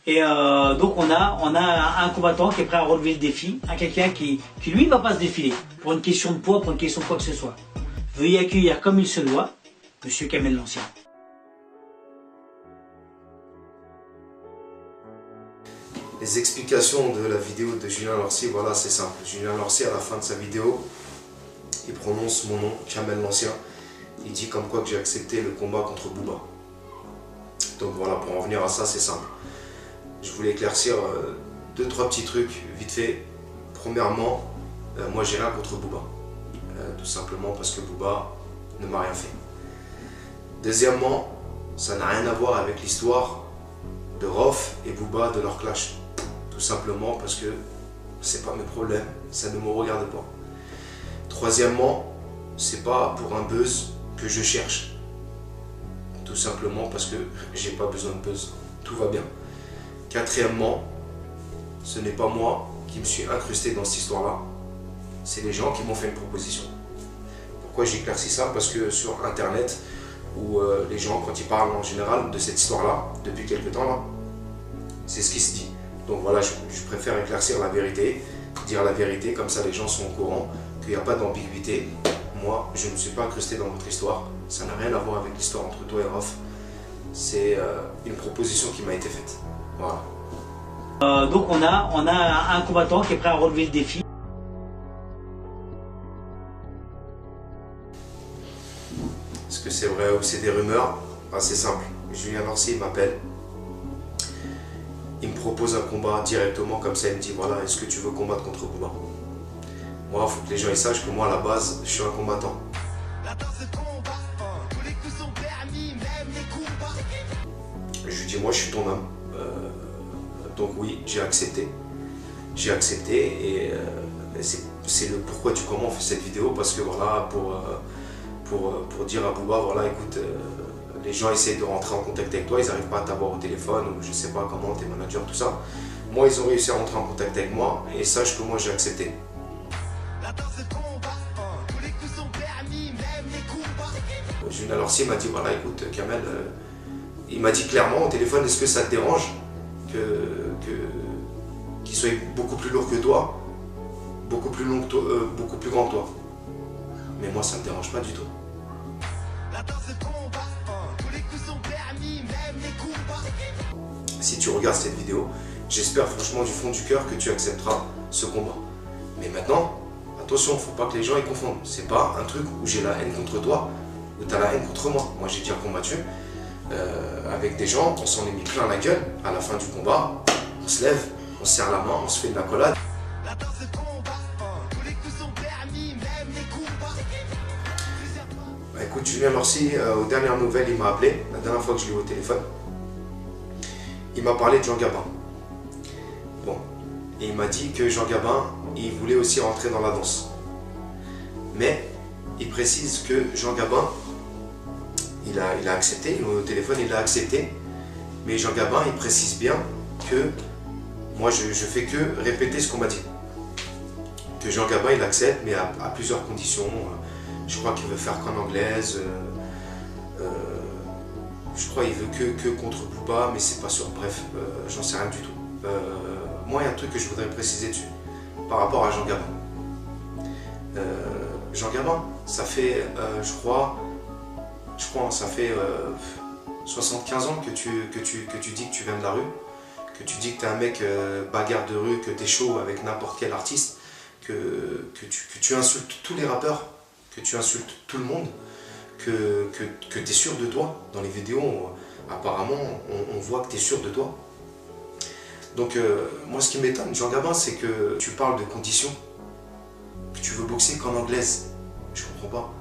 Et donc on a un combattant qui est prêt à relever le défi, à quelqu'un qui lui va pas se défiler pour une question de poids, pour une question de quoi que ce soit. Veuillez accueillir comme il se doit, Monsieur Kamel l'Ancien. Les explications de la vidéo de Julien Lorcy, voilà, c'est simple. Julien Lorcy, à la fin de sa vidéo, il prononce mon nom, Kamel l'Ancien. Il dit comme quoi que j'ai accepté le combat contre Booba. Donc voilà, pour en venir à ça, c'est simple. Je voulais éclaircir 2-3 petits trucs vite fait. Premièrement, moi j'ai rien contre Booba. Tout simplement parce que Booba ne m'a rien fait. Deuxièmement, ça n'a rien à voir avec l'histoire de Rof et Booba de leur clash. Tout simplement parce que c'est pas mes problèmes, ça ne me regarde pas. Troisièmement, c'est pas pour un buzz que je cherche. Tout simplement parce que j'ai pas besoin de buzz. Tout va bien. Quatrièmement, ce n'est pas moi qui me suis incrusté dans cette histoire-là. C'est les gens qui m'ont fait une proposition. Pourquoi j'éclaircis ça? Parce que sur Internet, où les gens, quand ils parlent en général de cette histoire-là, depuis quelques temps, là, c'est ce qui se dit. Donc voilà, je préfère éclaircir la vérité, dire la vérité, comme ça les gens sont au courant, qu'il n'y a pas d'ambiguïté. Moi, je ne suis pas incrusté dans votre histoire. Ça n'a rien à voir avec l'histoire entre toi et Rof. C'est une proposition qui m'a été faite. Voilà. Donc on a un combattant qui est prêt à relever le défi. Est-ce que c'est vrai ou c'est des rumeurs? C'est simple. Julien Lorcy m'appelle. Il me propose un combat directement comme ça. Il me dit voilà, est-ce que tu veux combattre contre Booba? Moi, il faut que les gens ils sachent que moi, à la base, je suis un combattant. Je lui dis moi, je suis ton homme. Donc oui, j'ai accepté. J'ai accepté et c'est le pourquoi du comment on fait cette vidéo, parce que voilà, pour dire à Booba, voilà, écoute, les gens essayent de rentrer en contact avec toi, ils n'arrivent pas à t'avoir au téléphone, ou je sais pas comment, tes managers, tout ça. Moi, ils ont réussi à rentrer en contact avec moi, et sache que moi, j'ai accepté. Julien Lorcy m'a dit, voilà, écoute, Kamel, il m'a dit clairement au téléphone, est-ce que ça te dérange qu'il soit beaucoup plus lourd que toi, beaucoup plus long que toi, beaucoup plus grand que toi? Mais moi, ça ne me dérange pas du tout. Si tu regardes cette vidéo, j'espère franchement du fond du cœur que tu accepteras ce combat. Mais maintenant, attention, il ne faut pas que les gens y confondent. C'est pas un truc où j'ai la haine contre toi, où tu as la haine contre moi. Moi, j'ai déjà combattu avec des gens, on s'en est mis plein la gueule. À la fin du combat, on se lève, on se serre la main, on se fait de l'accolade. Bah, écoute, Julien Lorcy, aux dernières nouvelles, il m'a appelé, la dernière fois que je l'ai eu au téléphone. Il m'a parlé de Jean Gabin. Bon, et il m'a dit que Jean Gabin, il voulait aussi rentrer dans la danse. Mais il précise que Jean Gabin, il a accepté, au téléphone il a accepté, mais Jean Gabin, il précise bien que moi je fais que répéter ce qu'on m'a dit. Que Jean Gabin, il accepte, mais à plusieurs conditions. Je crois qu'il veut faire qu'en anglaise. Je crois qu'il veut que contre Booba, mais c'est pas sûr. Bref, j'en sais rien du tout. Moi, il y a un truc que je voudrais préciser dessus, par rapport à Jean Gabin. Jean Gabin, ça fait, je crois, ça fait 75 ans que tu dis que tu viens de la rue, que tu dis que tu es un mec bagarre de rue, que tu es chaud avec n'importe quel artiste, que tu insultes tous les rappeurs, que tu insultes tout le monde, que tu es sûr de toi. Dans les vidéos, apparemment, on voit que tu es sûr de toi. Donc, moi, ce qui m'étonne, Jean Gabin, c'est que tu parles de conditions, que tu veux boxer qu'en anglaise. Je comprends pas.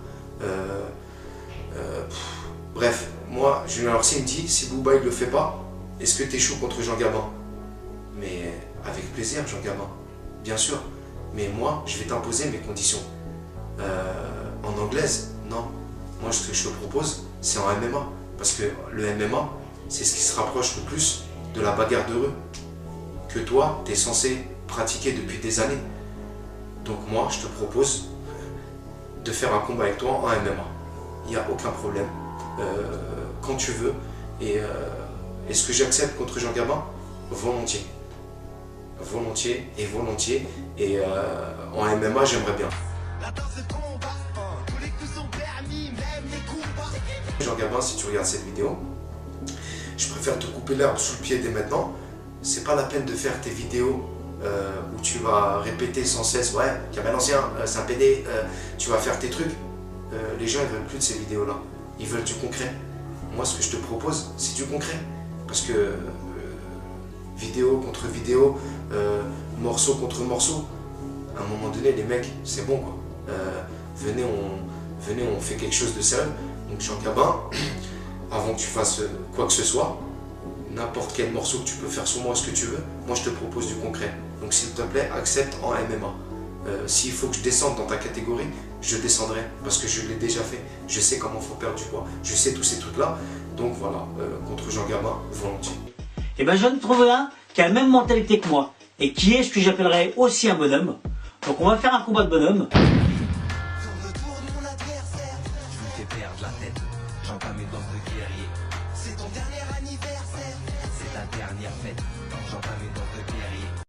Bref, moi, Julien Lorcy me dit, si Booba il le fait pas, est-ce que tu es chaud contre Jean Gabin? Mais avec plaisir, Jean Gabin, bien sûr. Mais moi, je vais t'imposer mes conditions. En anglaise, non. Moi, ce que je te propose, c'est en MMA. Parce que le MMA, c'est ce qui se rapproche le plus de la bagarre de rue que toi, tu es censé pratiquer depuis des années. Donc moi, je te propose de faire un combat avec toi en MMA. Il n'y a aucun problème. Quand tu veux. Et est-ce que j'accepte contre Jean Gabin? volontiers. Volontiers et volontiers. Et en MMA, j'aimerais bien. Jean Gabin, si tu regardes cette vidéo, je préfère te couper l'herbe sous le pied dès maintenant. C'est pas la peine de faire tes vidéos où tu vas répéter sans cesse, ouais, Kamel Ancien, c'est un PD, tu vas faire tes trucs. Les gens, ils veulent plus de ces vidéos-là. Ils veulent du concret. Moi, ce que je te propose, c'est du concret. Parce que vidéo contre vidéo, morceau contre morceau, à un moment donné, les mecs, c'est bon, quoi. Venez, on fait quelque chose de sérieux. Donc, Jean Gabin, avant que tu fasses quoi que ce soit, n'importe quel morceau que tu peux faire sur moi, ce que tu veux, moi, je te propose du concret. Donc, s'il te plaît, accepte en MMA. S'il faut que je descende dans ta catégorie, je descendrai parce que je l'ai déjà fait. Je sais comment il faut perdre du poids. Je sais tous ces trucs-là. Donc voilà, contre Jean Gabin, volontiers. Et ben je ne trouve un qui a la même mentalité que moi et qui est ce que j'appellerais aussi un bonhomme. Donc on va faire un combat de bonhomme. Je lui fais perdre la tête, j'entame une danse de guerrier. C'est ton dernier anniversaire, c'est ta dernière fête, j'entame une danse de guerrier.